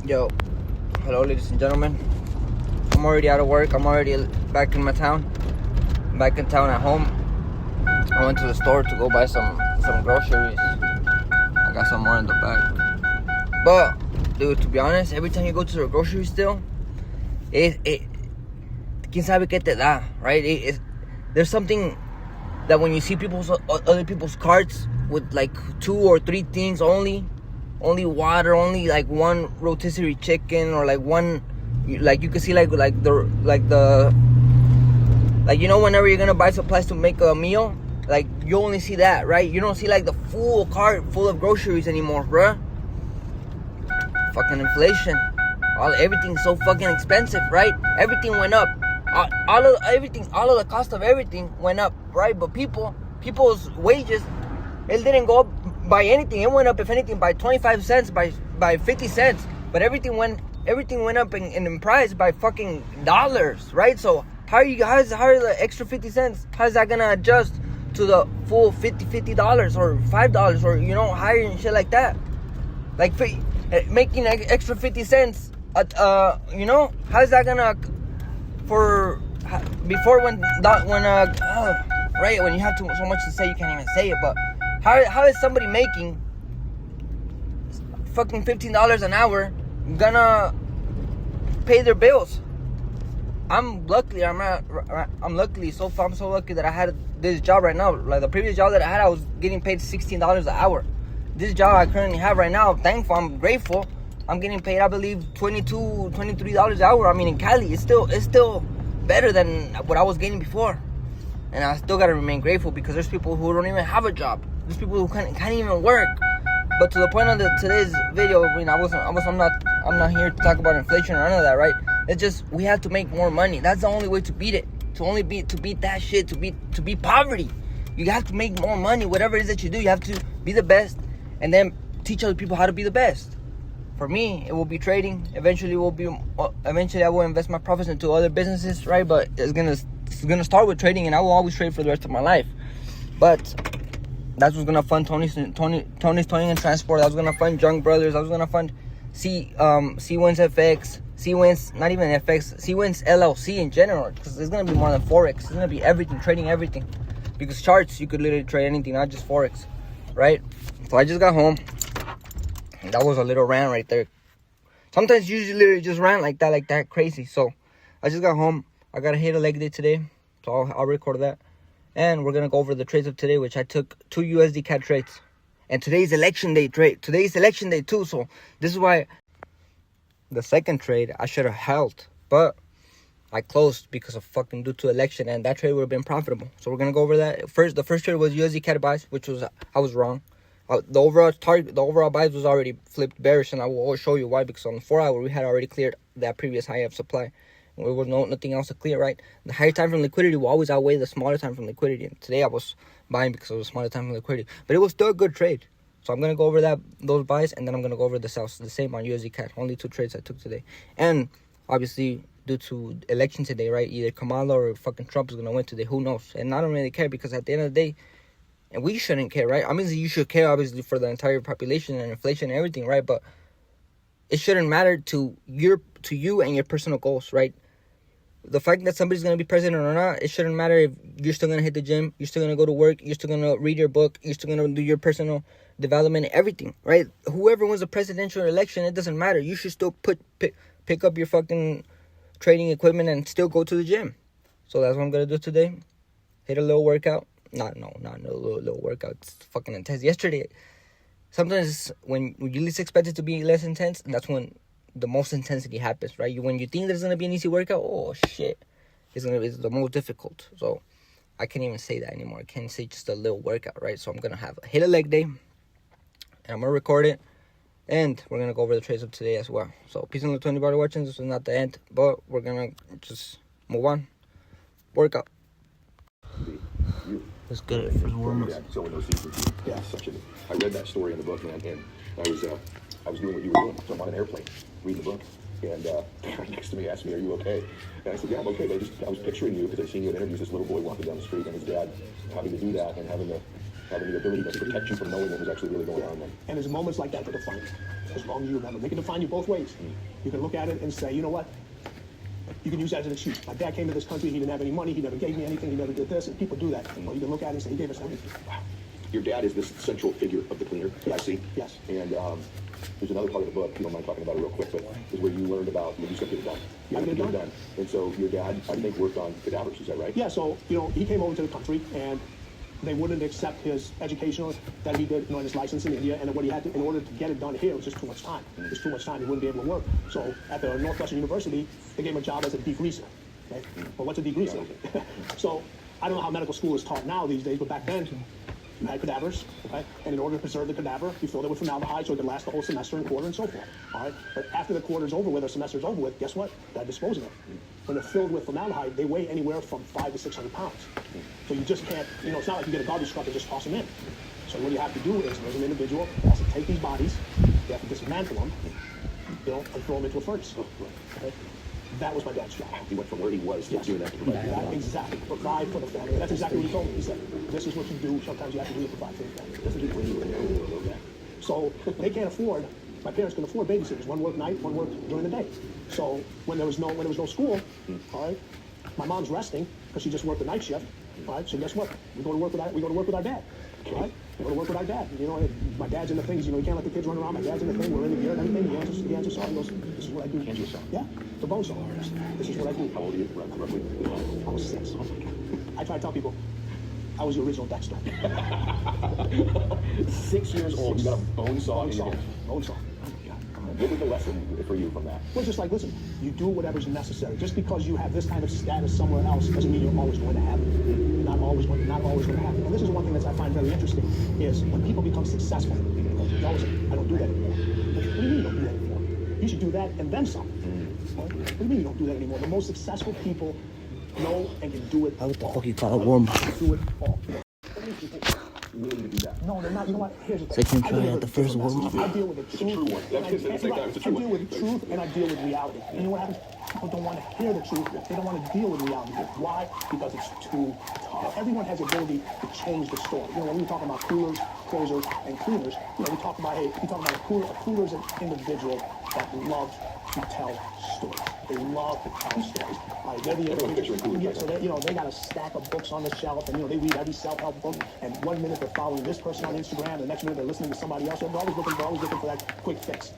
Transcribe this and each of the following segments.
Yo, hello ladies and gentlemen. I'm already out of work. I'm already back in my town. Back in town at home. I went to the store to go buy some groceries. I got some more in the bag. But, dude, to be honest, every time you go to the grocery store, quién sabe qué te da, right? There's something that when you see other people's carts with like 2 or 3 things only water, only like one rotisserie chicken, or like one, like you can see like whenever you're gonna buy supplies to make a meal, like you only see that, right? You don't see like the full cart full of groceries anymore, bruh. Fucking inflation. Everything's so fucking expensive, right? Everything went up. All of the cost of everything went up, right? But people's wages, it didn't go up by anything. It went up, if anything, by 25 cents, by 50 cents. But everything went up in price by fucking dollars, right? So how are the extra 50 cents? How's that gonna adjust to the full $50 or $5, or higher and shit like that? Like making extra 50 cents. How's that gonna right, when you have so much to say you can't even say it, but how is somebody making fucking $15 an hour gonna pay their bills? I'm so lucky that I had this job right now. Like the previous job that I had, I was getting paid $16 an hour. This job I currently have right now, I'm thankful, I'm grateful. I'm getting paid, I believe, $22, $23 an hour. I mean, in Cali, it's still better than what I was getting before. And I still gotta remain grateful, because there's people who don't even have a job. There's people who can't even work. But to the point of today's video, I'm not here to talk about inflation or none of that, right? It's just, we have to make more money. That's the only way to beat it. To beat that shit, to beat poverty. You have to make more money. Whatever it is that you do, you have to be the best, and then teach other people how to be the best. For me, it will be trading. Eventually, I will invest my profits into other businesses, right? But it's gonna start with trading, and I will always trade for the rest of my life. But that's what's gonna fund Tony's Towing and Transport. That's gonna fund Young Brothers. I was gonna fund C-Wins FX, C-Wins, not even FX, C-Wins LLC in general, because it's gonna be more than Forex. It's gonna be everything, trading everything. Because charts, you could literally trade anything, not just Forex, right? So I just got home. That was a little rant right there. Sometimes you literally just rant like that, crazy. So I just got home. I gotta hit a leg day today, so I'll record that. And we're gonna go over the trades of today, which I took 2 USD CAD trades. And today's election day trade. Today's election day too. So this is why the second trade I should have held, but I closed because of due to election, and that trade would have been profitable. So we're gonna go over that. The first trade was USD CAD buys, which was I was wrong. The overall buys was already flipped bearish, and I will always show you why. Because on the 4-hour, we had already cleared that previous high of supply. There was nothing else to clear, right? The higher time from liquidity will always outweigh the smaller time from liquidity. And today I was buying because of the smaller time from liquidity, but it was still a good trade. So I'm gonna go over those buys, and then I'm gonna go over the sells. The same on USD CAD. Only 2 trades I took today, and obviously due to election today, right? Either Kamala or fucking Trump is gonna win today. Who knows? And I don't really care, because at the end of the day. And we shouldn't care, right? I mean, you should care, obviously, for the entire population and inflation and everything, right? But it shouldn't matter to you and your personal goals, right? The fact that somebody's going to be president or not, it shouldn't matter if you're still going to hit the gym, you're still going to go to work, you're still going to read your book, you're still going to do your personal development, everything, right? Whoever wins a presidential election, it doesn't matter. You should still pick up your fucking trading equipment and still go to the gym. So that's what I'm going to do today. Hit a little workout. Not a little workout. It's fucking intense. Yesterday, sometimes when you least expect it to be less intense, that's when the most intensity happens, right? When you think there's gonna be an easy workout, oh shit, it's the most difficult. So I can't even say that anymore. I can't say just a little workout, right? So I'm gonna hit a leg day, and I'm gonna record it, and we're gonna go over the trades of today as well. So peace and love to anybody watching. This is not the end, but we're gonna just move on. Workout. Let's get it for the warm-up. Yeah, I read that story in the book, man, and I was doing what you were doing. So I'm on an airplane, reading the book, and the guy next to me asked me, "Are you okay?" And I said, "Yeah, I'm okay." I was picturing you because I seen you in interviews. This little boy walking down the street, and his dad having to do that, and having having the ability to protect you from knowing what was actually really going on. And there's moments like that define you. As long as you remember, they can define you both ways. You can look at it and say, you know what? You can use that as an excuse. My dad came to this country, he didn't have any money, he never gave me anything, he never did this, and people do that. Or you can look at it and say, he gave us everything. Wow. Your dad is this central figure of the cleaner that I see. Yes. And there's another part of the book, if you don't mind talking about it real quick, but is where you learned about when you said get it done. You had to get it done. And so your dad, I think, worked on cadavers, is that right? Yeah, so, he came over to the country, and they wouldn't accept his educational that he did, his license in India, and what he had to, in order to get it done here, it was just too much time. It was too much time. He wouldn't be able to work. So at the Northwestern University, they gave him a job as a degreaser. Okay? Well, what's a degreaser? So I don't know how medical school is taught now these days, but back then, you had cadavers, okay? And in order to preserve the cadaver, you filled it with formaldehyde so it could last the whole semester and quarter and so forth, all right? But after the quarter's over with or semester's over with, guess what? They're disposing of it. When they're filled with formaldehyde, they weigh anywhere from 500 to 600 pounds. So you just can't, it's not like you get a garbage truck and just toss them in. So what you have to do is, there's an individual that has to take these bodies, you have to dismantle them, and throw them into a furnace. Okay? That was my dad's job. He went from where he was to doing that to provide. Exactly. Provide for the family. That's exactly what he told me. He said, this is what you do. Sometimes you have to do to provide for the family. That's what you do. So they can't afford, my parents can afford babysitters. One worked night, one worked during the day. So when there was no school, all right, my mom's resting because she just worked the night shift. All right, so guess what? We go to work with our dad. All right? We go to work with our dad. My dad's in the things, he can't let the kids run around. My dad's in the thing, we're in the gear and everything. He answers saw. He goes, this is what I do. Hands you a saw? Yeah, the bone saw. This is what I do. How old are you, roughly? I was 6. Oh my God. I try to tell people, I was the original Dexter. 6 years old, you got a bone saw in your hand. Bone saw. What was the lesson for you from that? Well, just like, listen, you do whatever's necessary. Just because you have this kind of status somewhere else doesn't mean you're always going to have it. You're not always going to have it. And this is one thing that I find very interesting, is when people become successful, they always say, I don't do that anymore. What do you mean you don't do that anymore? You should do that and then some. What do you mean you don't do that anymore? The most successful people know and can do it all. What the fuck you call it, warm? Do it all. Willing to do that? No, they're not. You know what? Here's the thing. Second try out the first one. I deal with the truth. True one. That's just the same time. It's a true one. I deal with the truth and I deal with reality. And you know what happens? People don't want to hear the truth. They don't want to deal with reality. Why? Because it's too tough. Everyone has the ability to change the story. When we talk about coolers, closers, and cleaners, we talk about a cooler is an individual that loves to tell stories. They love to tell stories. They're the individuals. So they got a stack of books on the shelf, and they read every self-help book. And 1 minute they're following this person on Instagram, the next minute they're listening to somebody else. They're always looking for that quick fix.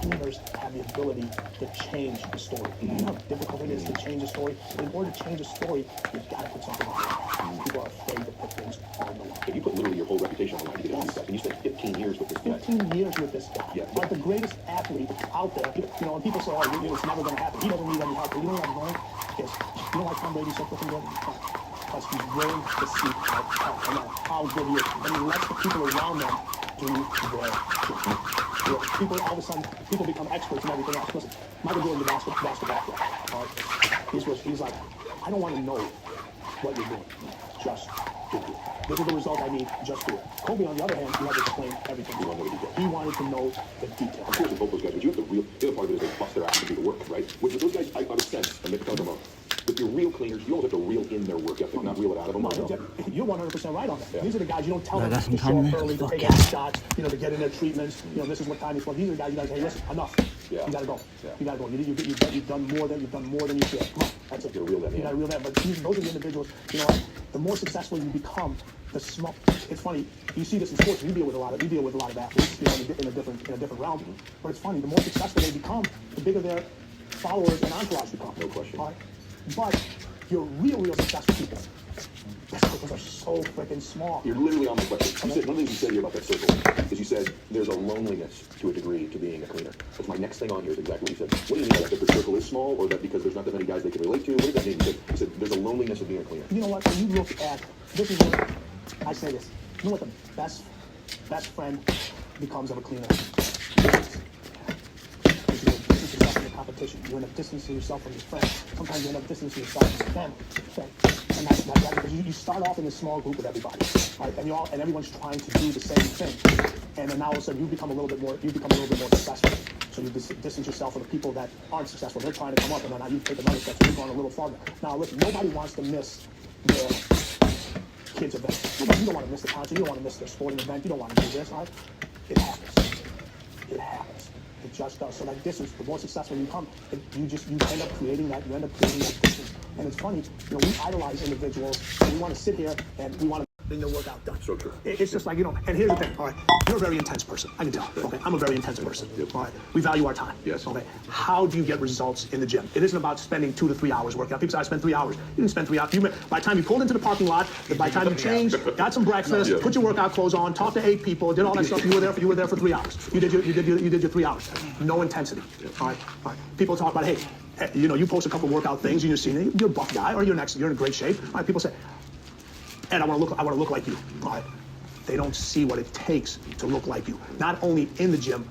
Cleaners have the ability to change the story. You know how difficult it is to change a story? In order to change a story, you've got to put something on the line. People are afraid to put things on the line. If you put literally your whole reputation on the line to get into stuff, and you spent 15 years with this guy. 15 years with this guy. Yeah. Like the greatest athlete out there. And people say, it's never going to happen. He doesn't need any help. But you know what I'm going? Is, why Tom Brady's so freaking good? Because he's willing to seek out help, no matter how good he is. And he lets the people around them do their job. People, all of a sudden, people become experts in everything else. Listen, Michael Jordan, the basketball player, he's like, I don't want to know what you're doing. Just do it. This is the result I need. Just do it. Kobe, on the other hand, he had to explain everything. He wanted to know the details. Of course, in both those guys, but you have the other part of it is they bust their ass to do the work, right? With those guys, I would sense, and they're talking about, with your real cleaners, you always have to reel in their work ethic, not reel it out of them. No, you're 100% right on that. Yeah. These are the guys you don't tell them to show up early, to take out shots, to get in their treatments. This is what time it's for. These are the guys you gotta say, listen, enough. Yeah. You gotta go. Yeah. You gotta go. You've done more than you should. Come on, that's it. You gotta reel that. But those are the individuals. The more successful you become, the small. It's funny. You see this in sports. You deal with a lot of athletes. In a different realm. But it's funny. The more successful they become, the bigger their followers and entourage become. No question. All right? But your real successful people, their circles are so freaking small. You're literally on my question. You said, one of the things you said here about that circle is you said there's a loneliness to a degree to being a cleaner. That's my next thing on here is exactly what you said. What do you mean by that? That the circle is small, or that because there's not that many guys they can relate to? What does that mean? You said there's a loneliness of being a cleaner. You know what? When you look at, this is what, I say this, you know what the best friend becomes of a cleaner? Competition. You end up distancing yourself from your friends. Sometimes you end up distancing yourself from your family. Okay? And that's because you start off in a small group with everybody, right? And everyone's trying to do the same thing. And then now all of a sudden you become a little bit more successful. So you distance yourself from the people that aren't successful. They're trying to come up, and then now you take another step, so you're going a little farther. Now listen, nobody wants to miss kids' events. You don't want to miss the concert. You don't want to miss their sporting event. You don't want to do this. Right? It happens. It happens. It just does. So that distance, the more successful you become, you end up creating that. You end up creating that distance. And it's funny, we idolize individuals. And we want to sit here and we want to bring their workout done. So true. It's just like, and here's the thing, all right, you're a very intense person, I can tell, okay, I'm a very intense person, all right, we value our time, Yes. okay, how do you get results in the gym? It isn't about spending 2 to 3 hours working out. People say, I spend 3 hours. You didn't spend 3 hours. By the time you pulled into the parking lot, by the time you changed, got some breakfast, put your workout clothes on, talked to 8 people, did all that stuff, you were there for 3 hours. You did your 3 hours. No intensity, all right. People talk about, hey, you post a couple workout things and you're seeing you're a buff guy or you're in great shape. All right, people say, and I want to look like you. All right. They don't see what it takes to look like you. Not only in the gym,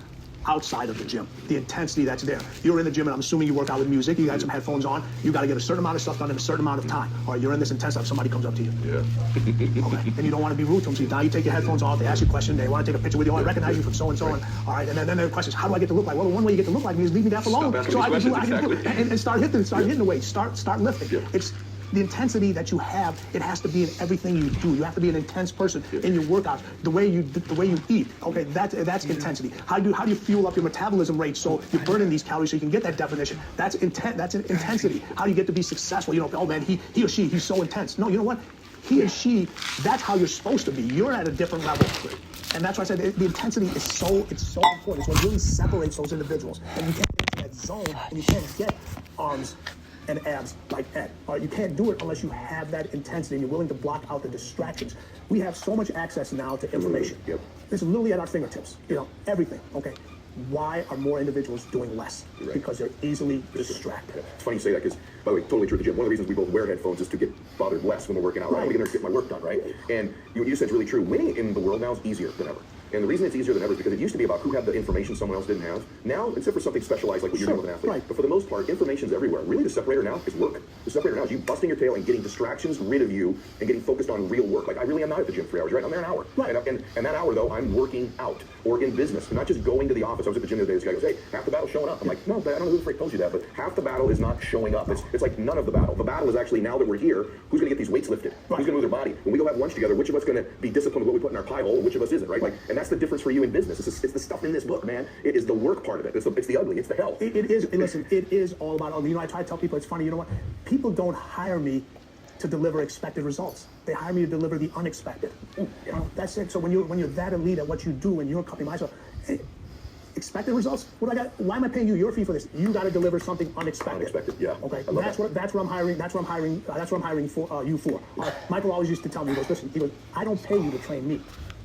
outside of the gym. The intensity that's there. You're in the gym, and I'm assuming you work out with music. You got some headphones on. You got to get a certain amount of stuff done in a certain amount of time. Or you're in this intense stuff. Somebody comes up to you. Yeah. Okay. And you don't want to be rude to them. So now you take your headphones off. They ask you a question. They want to take a picture with you. I recognize you from so and so. And all right. And then the question is, how do I get to look like? Well, the one way you get to look like me is leave me that alone, so I can do and start hitting the weight. Start lifting. Yeah. It's the intensity that you have. It has to be in everything you do. You have to be an intense person in your workouts. The way you eat. Okay, that's intensity. How do you fuel up your metabolism rate so you're burning these calories so you can get that definition? That's That's an intensity. How do you get to be successful? Oh man, he or she, he's so intense. No, you know what? He or she, that's how you're supposed to be. You're at a different level. And that's why I said the intensity is so important. It's what really separates those individuals. And you can't get into that zone, and you can't get arms and abs like Ed. You can't do it unless you have that intensity and you're willing to block out the distractions. We have so much access now to information. Yep. It's literally at our fingertips. Everything. Okay. Why are more individuals doing less? Right. Because they're easily distracted. It's funny you say that because, by the way, totally true at the gym. One of the reasons we both wear headphones is to get bothered less when we're working out. Right? I want to get my work done, right? And what you said is really true. Winning in the world now is easier than ever. And the reason it's easier than ever is because it used to be about who had the information someone else didn't have. Now, except for something specialized like what you're doing with an athlete. Right. But for the most part, information's everywhere. Really, the separator now is work. The separator now is you busting your tail and getting distractions rid of you and getting focused on real work. Like, I really am not at the gym 3 hours, right? I'm there an hour. Right. And that hour, though, I'm working out or in business. I'm not just going to the office. I was at the gym the other day. This guy goes, hey, half the battle's showing up. I'm like, no, I don't know who the freak told you that, but half the battle is not showing up. It's like none of the battle. The battle is actually, now that we're here, who's going to get these weights lifted? Right. Who's going to move their body? When we go have lunch together, which of us going to be disciplined with what we put in our pie hole, which of us isn't, right? Like, and that's the difference for you in business. It's the stuff in this book, man. It is the work part of it. It's the ugly. It's the hell. It is. And listen, it is all about. I try to tell people it's funny. You know what? People don't hire me to deliver expected results. They hire me to deliver the unexpected. That's it. So when you're that elite at what you do and you're a company myself, hey, expected results. What I got? Why am I paying you your fee for this? You got to deliver something unexpected. Unexpected, yeah. Okay. That's what I'm hiring. That's what I'm hiring for you for. Michael always used to tell me, he goes, listen, I don't pay you to train me.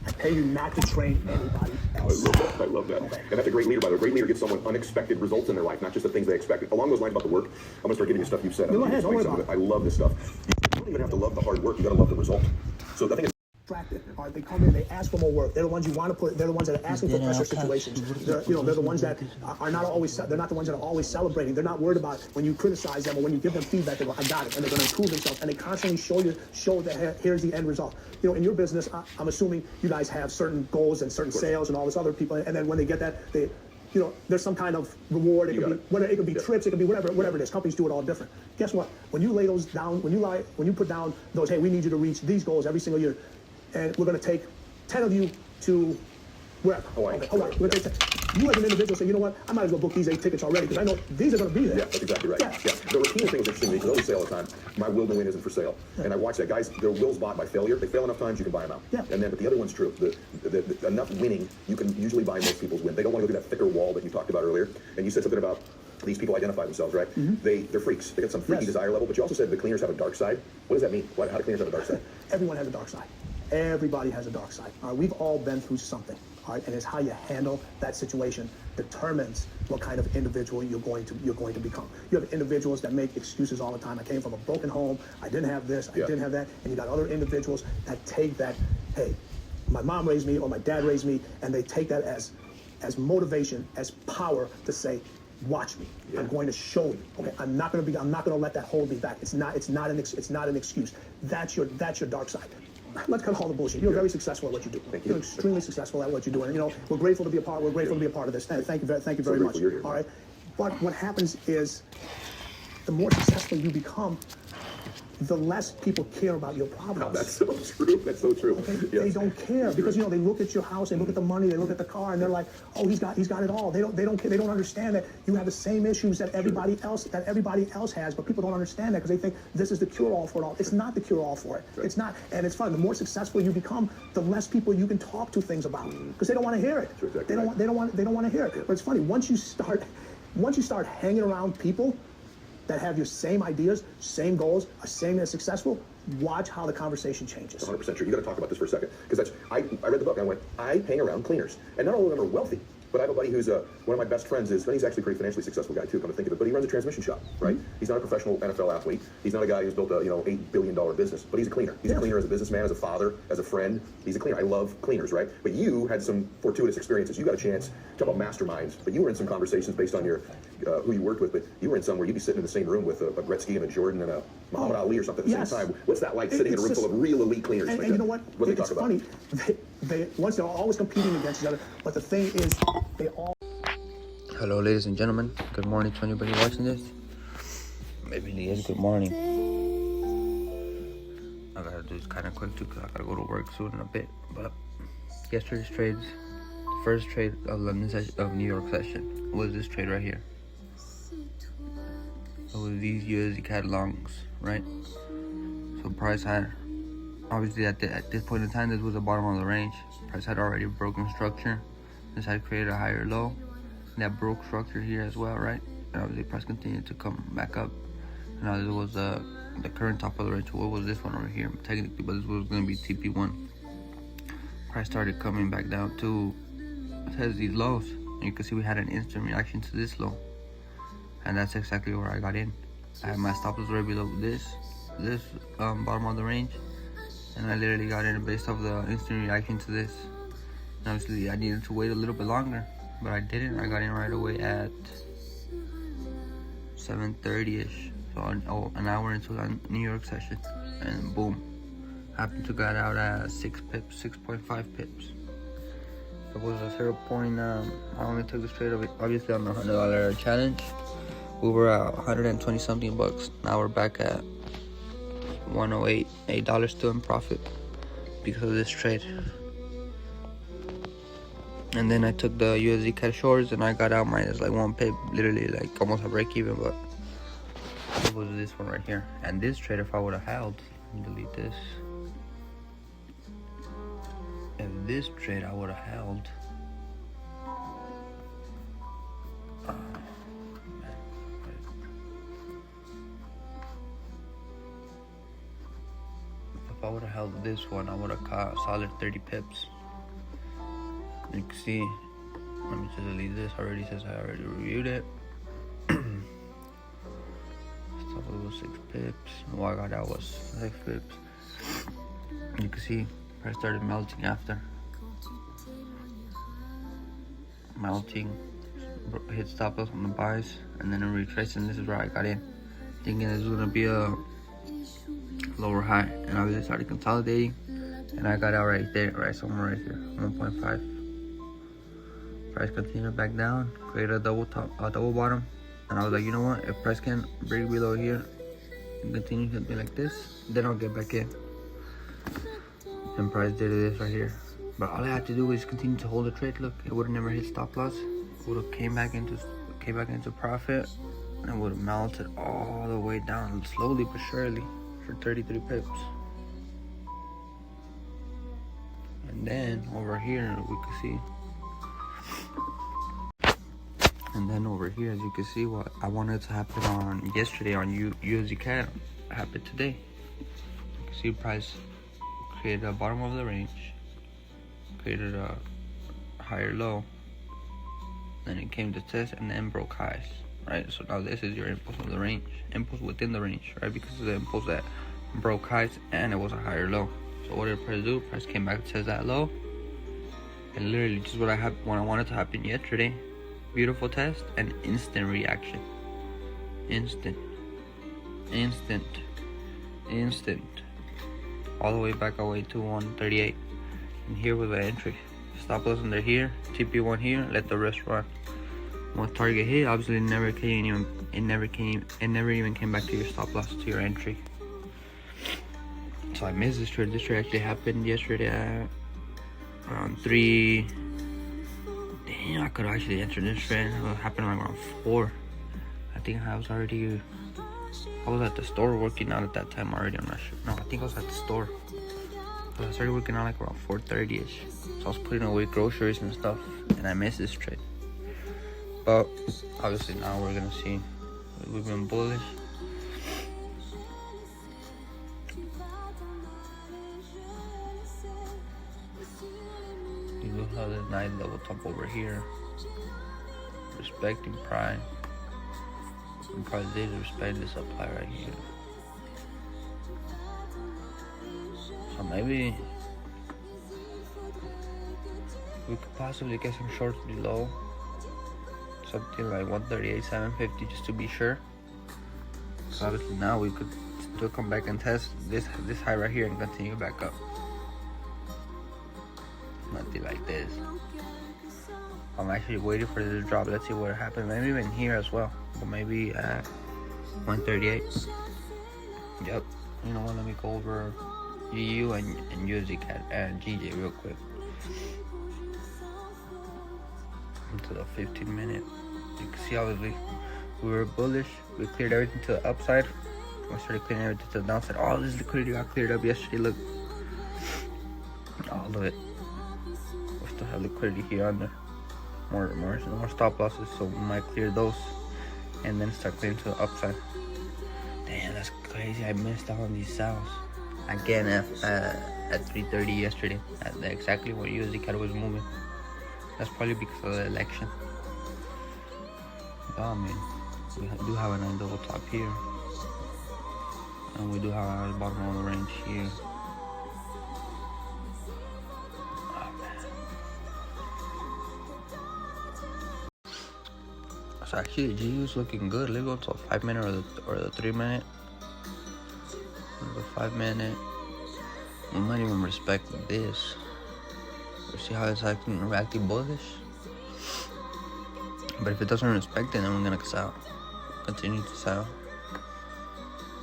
I pay you not to train anybody else. I love that. Okay. And that's a great leader, by the way. A great leader gets someone unexpected results in their life, not just the things they expected. Along those lines about the work, I'm going to start giving you stuff you've said. Go ahead, don't worry about it. I love this stuff. You don't even have to love the hard work. You got to love the result. So I think it's Distracted. All right, they come in, they ask for more work. They're the ones you want to put. They're the ones that are asking for pressure situations. They're the ones that are not always. They're not the ones that are always celebrating. They're not worried about when you criticize them or when you give them feedback. They go, I got it, and they're going to improve themselves. And they constantly show that here's the end result. In your business, I'm assuming you guys have certain goals and certain sales and all this other people. And then when they get that, there's some kind of reward. It could be trips. It could be whatever it is. Companies do it all different. Guess what? When you lay those down, when you put down those, hey, we need you to reach these goals every single year. And we're going to take 10 of you to wherever. Hawaii. Okay, Hawaii. We're going to take 10. You as an individual say, you know what? I might as well book these 8 tickets already because I know these are going to be there. Yeah, that's exactly right. Yeah. The routine thing is interesting because I always say all the time, my will to win isn't for sale. Yeah. And I watch that. Guys, their will's bought by failure. They fail enough times, you can buy them out. Yeah. But the other one's true. The enough winning, you can usually buy most people's win. They don't want to go through that thicker wall that you talked about earlier. And you said something about these people identify themselves, right? Mm-hmm. They're freaks. They got some freaky desire level. But you also said the cleaners have a dark side. What does that mean? How do cleaners have a dark side? Everyone has a dark side. Everybody has a dark side. All right, we've all been through something. All right, and it's how you handle that situation determines what kind of individual you're going to become. You have individuals that make excuses all the time. I came from a broken home. I didn't have this. I didn't have that. And you got other individuals that take that. Hey, my mom raised me or my dad raised me, and they take that as motivation, as power to say, watch me. I'm going to show you. Okay, I'm not going to let that hold me back. It's not an excuse. That's your dark side. Let's cut all the bullshit. You're very successful at what you do. Thank you. You're extremely successful at what you do. And we're grateful to be a part. We're grateful to be a part of this. Thank you very much. You're here. All right. But what happens is, the more successful you become, the less people care about your problems. Oh, that's so true. That's so true. Okay? Yes. They don't care because they look at your house, they look at the money, they look at the car, and they're like, oh, he's got it all. They don't care. They don't understand that you have the same issues that everybody else has, but people don't understand that because they think this is the cure-all for it all. It's not the cure-all for it. Right. It's not, and it's fun. The more successful you become, the less people you can talk to things about because they don't want to hear it. Exactly They don't want to hear it. Yeah. But it's funny once you start hanging around people that have your same ideas, same goals, are same as successful, watch how the conversation changes. 100% true. You got to talk about this for a second because I read the book and I went, I hang around cleaners, and not all of them are wealthy. But I have a buddy who's one of my best friends and he's actually a pretty financially successful guy too, come to think of it. But he runs a transmission shop, right? He's not a professional NFL athlete. He's not a guy who's built a $8 billion business, but he's a cleaner. He's a cleaner as a businessman, as a father, as a friend. He's a cleaner. I love cleaners, right? But you had some fortuitous experiences. You got a chance to talk about masterminds, but you were in some conversations based on your who you worked with. But you were in some where you'd be sitting in the same room with a Gretzky and a Jordan and a Muhammad Ali or something at the same time. What's that like, sitting in a room full of real elite cleaners? And you know what? What do they talk about? It's funny. They're always competing against each other, but the thing is, they all. Hello, ladies and gentlemen. Good morning to anybody watching this. Maybe it is good morning. I gotta do this kind of quick too because I gotta go to work soon in a bit. But yesterday's trades, the first trade of London session, of New York session, was this trade right here. It was these USD CAD longs, right? So price had, obviously at this point in time, this was the bottom of the range. Price had already broken structure. This had created a higher low. That broke structure here as well, right? And obviously price continued to come back up. And now this was the current top of the range. What was this one over here technically, but this was going to be TP1. Price started coming back down to, it says these lows, and you can see we had an instant reaction to this low, and that's exactly where I got in. I had my stop loss right below this bottom of the range, and I literally got in based off the instant reaction to this. And obviously I needed to wait a little bit longer, but I didn't. I got in right away at 7:30ish, so an hour into the New York session, and boom, happened to get out at 6.5 pips. It was a 0. I only took this trade obviously on the $100 challenge. We were at 120 something bucks. Now we're back at $108 still in profit because of this trade. And then I took the USD CAD shorts and I got out minus like 1 pip, literally like almost a break even, but it was this one right here. And this trade, if I would have held, delete this. If this trade I would have held, if I would have held this one, I would have caught a solid 30 pips. You can see, let me just delete this. Already says I already reviewed it. Stop was 6 pips. What I got out was 6 pips. You can see price started melting after. Melting, hit stop loss on the buys, and then it retraced, and this is where I got in, thinking this was gonna be a lower high, and obviously started consolidating, and I got out right there, right somewhere right here, 1.5. Price continued back down, created a double bottom, and I was like, you know what, if price can break below here and continue to be like this, then I'll get back in. And price did this right here, but all I had to do was continue to hold the trade. Look, it would have never hit stop loss, would have came back into profit, and would have melted all the way down slowly but surely for 33 pips. And then over here we can see, and then over here, as you can see, what I wanted to happen on yesterday on USD CAD happened today. You can see price created a bottom of the range, created a higher low, then it came to test and then broke highs, right? So now this is your impulse of the range, impulse within the range, right? Because of the impulse that broke highs and it was a higher low. So what did price do? Price came back to test that low, and literally just what I wanted to happen yesterday. Beautiful test and instant reaction. Instant. All the way back away to 138. And here was the entry. Stop loss under here, TP1 here, let the rest run. Once target hit, obviously it never even came back to your stop loss, to your entry. So I missed this trade. This trade actually happened yesterday at around 3. Damn, I could actually enter this trade. It happened like around 4. I think I was at the store working out at that time already. I'm not sure. No, I think I was at the store. But I started working out like around 4:30ish. So I was putting away groceries and stuff, and I missed this trade. But obviously now we're gonna see. We've been bullish. You do have this nice double top over here. Respecting prime. And probably did respect the supply right here. So maybe we could possibly get some shorts below. Something like 138, 750 just to be sure. So obviously now we could still come back and test this high right here and continue back up. Nothing like this. I'm actually waiting for this to drop. Let's see what happens. Maybe even here as well. But maybe at 138. Yep. You know what? Let me go over GU and USD CAD and GJ real quick. Into the 15-minute. You can see obviously we were bullish. We cleared everything to the upside. We started clearing everything to the downside. All this liquidity got cleared up yesterday. Look. All of it. We still have liquidity here under. More stop losses, so we might clear those and then start clearing to the upside. Damn, that's crazy. I missed out on these sells again at 3:30 yesterday. At exactly where USD CAD was moving. That's probably because of the election. But I mean, we do have a nice double top here, and we do have a bottom of the range here. So actually, GU's looking good. Let's go to a 5-minute or the 3-minute. The 5-minute. We might even respect this. We'll see how it's reacting bullish. But if it doesn't respect it, then we're gonna sell. Continue to sell.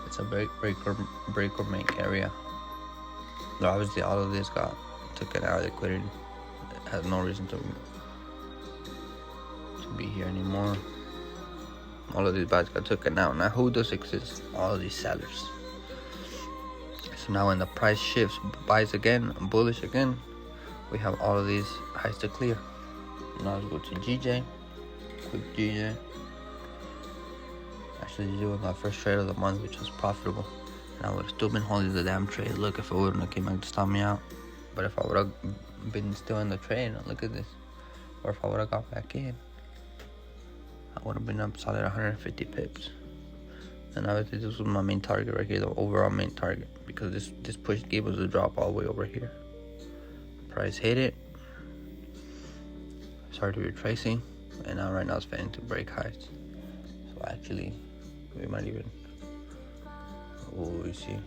It's a break or make area. But obviously, all of this got taken out of liquidity. It has no reason to be here anymore. All of these buys got taken out. Now who does exist? All of these sellers. So now when the price shifts, buys again, bullish again, we have all of these highs to clear. Now let's go to GJ. Quick GJ. Actually doing my first trade of the month, which was profitable. And I would have still been holding the damn trade. Look, if it wouldn't have came back to stop me out. But if I would have been still in the trade, look at this. Or if I would have got back in, I would have been up solid 150 pips. And obviously this was my main target right here, the overall main target, because this push gave us a drop all the way over here. Price hit it, started retracing, and now right now it's failing to break highs. So actually, we might even, we see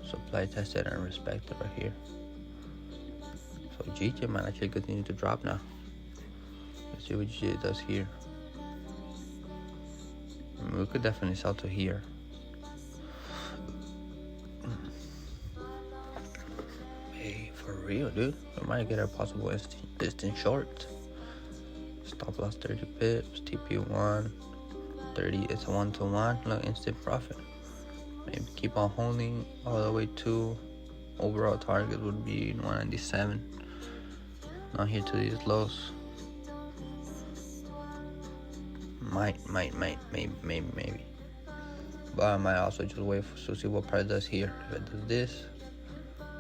supply tested and respected right here. So GJ might actually continue to drop now. Let's see what GJ does here. I mean, we could definitely sell to here. Hey, for real, dude. We might get a possible instant short. Stop loss 30 pips, TP1, 30. It's a 1-to-1. Look, instant profit. Maybe keep on holding all the way to overall target would be 197. Not here to these lows. Maybe. But I might also just wait to see what price does here. If it does this,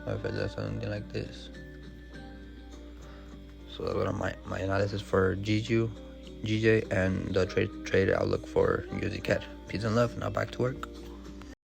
or if it does something like this. So that's what my analysis for GJ and the trade outlook for USD CAD. Peace and love. Now back to work.